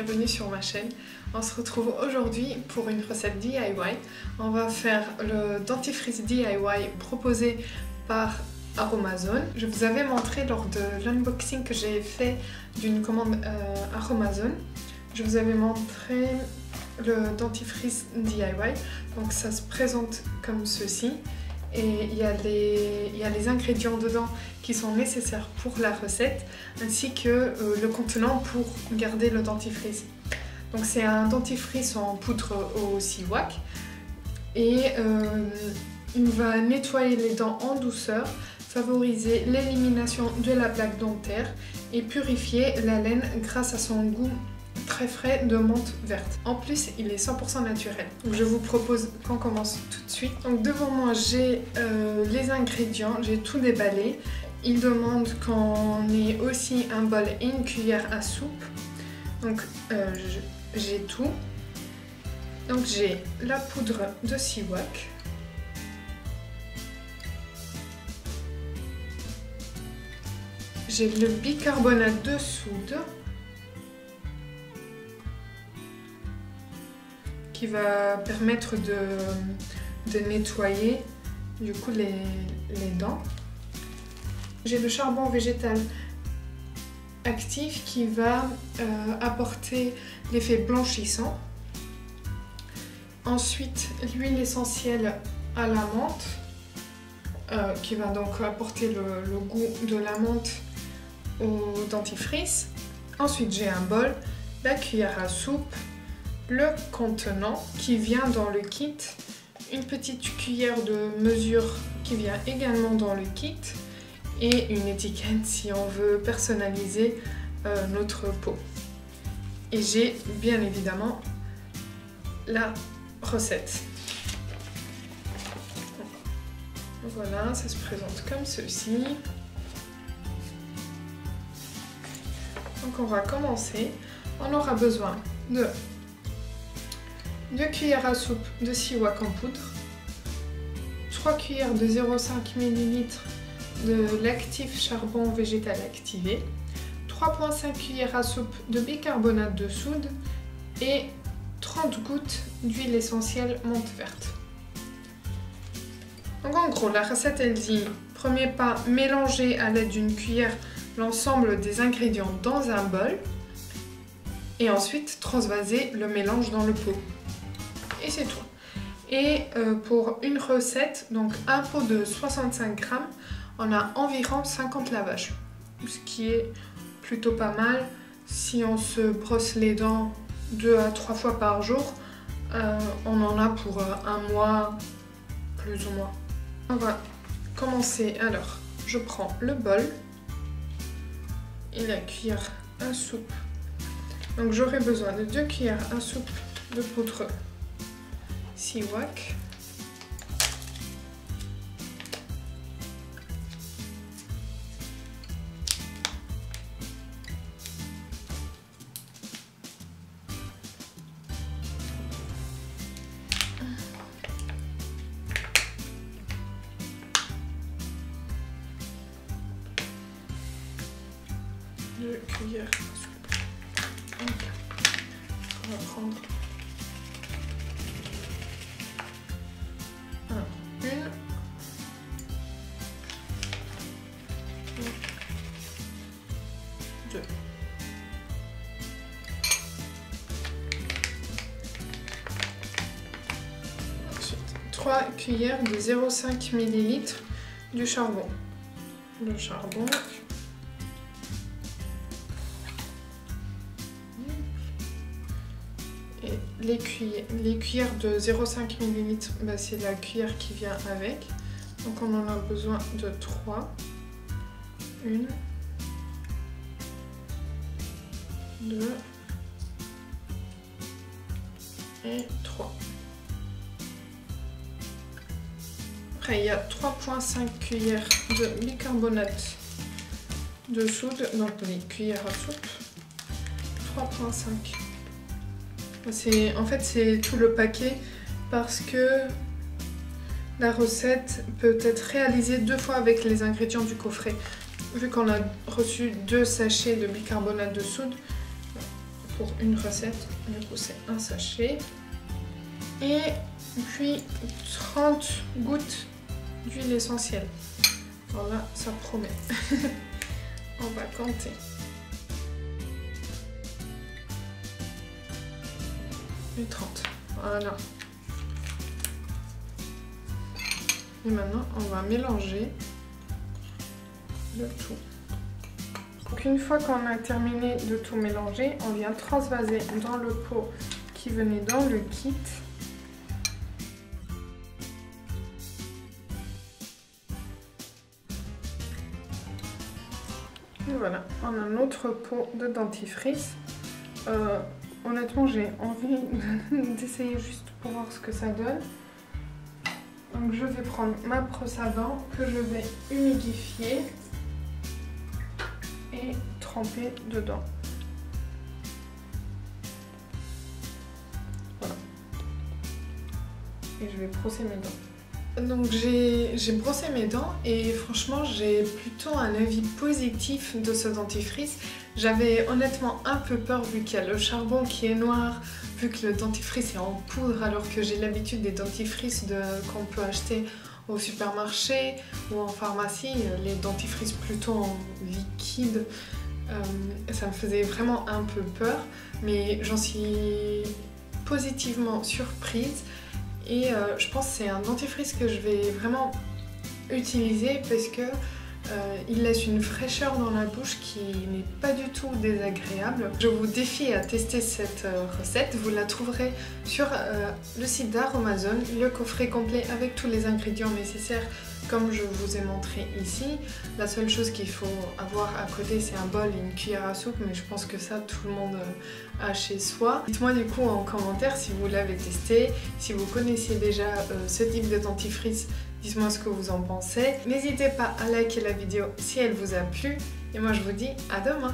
bienvenue sur ma chaîne. On se retrouve aujourd'hui pour une recette DIY. On va faire le dentifrice DIY proposé par Aromazone. Je vous avais montré lors de l'unboxing que j'ai fait d'une commande Aromazone. Je vous avais montré le dentifrice DIY. Donc ça se présente comme ceci. Et il y a les ingrédients dedans qui sont nécessaires pour la recette, ainsi que le contenant pour garder le dentifrice. Donc c'est un dentifrice en poudre au Siwak et il va nettoyer les dents en douceur, favoriser l'élimination de la plaque dentaire et purifier la laine grâce à son goût très frais de menthe verte. En plus, il est 100% naturel. Donc, je vous propose qu'on commence tout de suite. Donc devant moi, j'ai les ingrédients, j'ai tout déballé. Il demande qu'on ait aussi un bol et une cuillère à soupe. Donc j'ai tout. Donc j'ai la poudre de Siwak. J'ai le bicarbonate de soude qui va permettre de nettoyer du coup les dents. J'ai le charbon végétal actif qui va apporter l'effet blanchissant. Ensuite, l'huile essentielle à la menthe qui va donc apporter le goût de la menthe au dentifrice. Ensuite, j'ai un bol, la cuillère à soupe, le contenant qui vient dans le kit, une petite cuillère de mesure qui vient également dans le kit et une étiquette si on veut personnaliser notre pot. Et j'ai bien évidemment la recette. Voilà, ça se présente comme ceci. Donc on va commencer. On aura besoin de 2 cuillères à soupe de Siwak en poudre, 3 cuillères de 0,5 ml de l'actif charbon végétal activé, 3,5 cuillères à soupe de bicarbonate de soude et 30 gouttes d'huile essentielle menthe verte. Donc en gros, la recette elle dit, premier pas, mélanger à l'aide d'une cuillère l'ensemble des ingrédients dans un bol et ensuite transvaser le mélange dans le pot. Et c'est tout. Et pour une recette, donc un pot de 65 grammes, on a environ 50 lavages. Ce qui est plutôt pas mal. Si on se brosse les dents 2 à 3 fois par jour, on en a pour un mois, plus ou moins. On va commencer. Alors, je prends le bol et la cuillère à soupe. Donc j'aurai besoin de 2 cuillères à soupe de poudre Siwak. Deux cuillères à soupe. On va prendre une, 2. Ensuite, 3 cuillères de 0,5 ml du charbon. Le charbon. Et les cuillères de 0,5 ml, bah c'est la cuillère qui vient avec. Donc on en a besoin de 3. 1, 2 et 3. Après il y a 3,5 cuillères de bicarbonate de soude, donc les cuillères à soupe. 3,5. En fait c'est tout le paquet parce que la recette peut être réalisée 2 fois avec les ingrédients du coffret. Vu qu'on a reçu 2 sachets de bicarbonate de soude, pour une recette. Du coup, c'est un sachet. Et puis 30 gouttes d'huile essentielle. Voilà, ça promet. On va compter. Et 30. Voilà. Et maintenant, on va mélanger le tout. Donc une fois qu'on a terminé de tout mélanger, on vient transvaser dans le pot qui venait dans le kit. Et voilà, on a notre pot de dentifrice. Honnêtement, j'ai envie d'essayer juste pour voir ce que ça donne. Donc je vais prendre ma brosse à dents que je vais humidifier et tremper dedans. Voilà. Et je vais brosser mes dents. Donc j'ai brossé mes dents et franchement j'ai plutôt un avis positif de ce dentifrice. J'avais honnêtement un peu peur vu qu'il y a le charbon qui est noir, vu que le dentifrice est en poudre alors que j'ai l'habitude des dentifrices qu'on peut acheter au supermarché ou en pharmacie, les dentifrices plutôt en liquide. Ça me faisait vraiment un peu peur, mais j'en suis positivement surprise. Et je pense que c'est un dentifrice que je vais vraiment utiliser parce que il laisse une fraîcheur dans la bouche qui n'est pas du tout désagréable. Je vous défie à tester cette recette. Vous la trouverez sur le site d'Aromazone, le coffret complet avec tous les ingrédients nécessaires comme je vous ai montré ici. La seule chose qu'il faut avoir à côté, c'est un bol et une cuillère à soupe, mais je pense que ça tout le monde a chez soi. Dites-moi du coup en commentaire si vous l'avez testé, si vous connaissiez déjà ce type de dentifrice, dites-moi ce que vous en pensez. N'hésitez pas à liker la vidéo si elle vous a plu, et moi je vous dis à demain.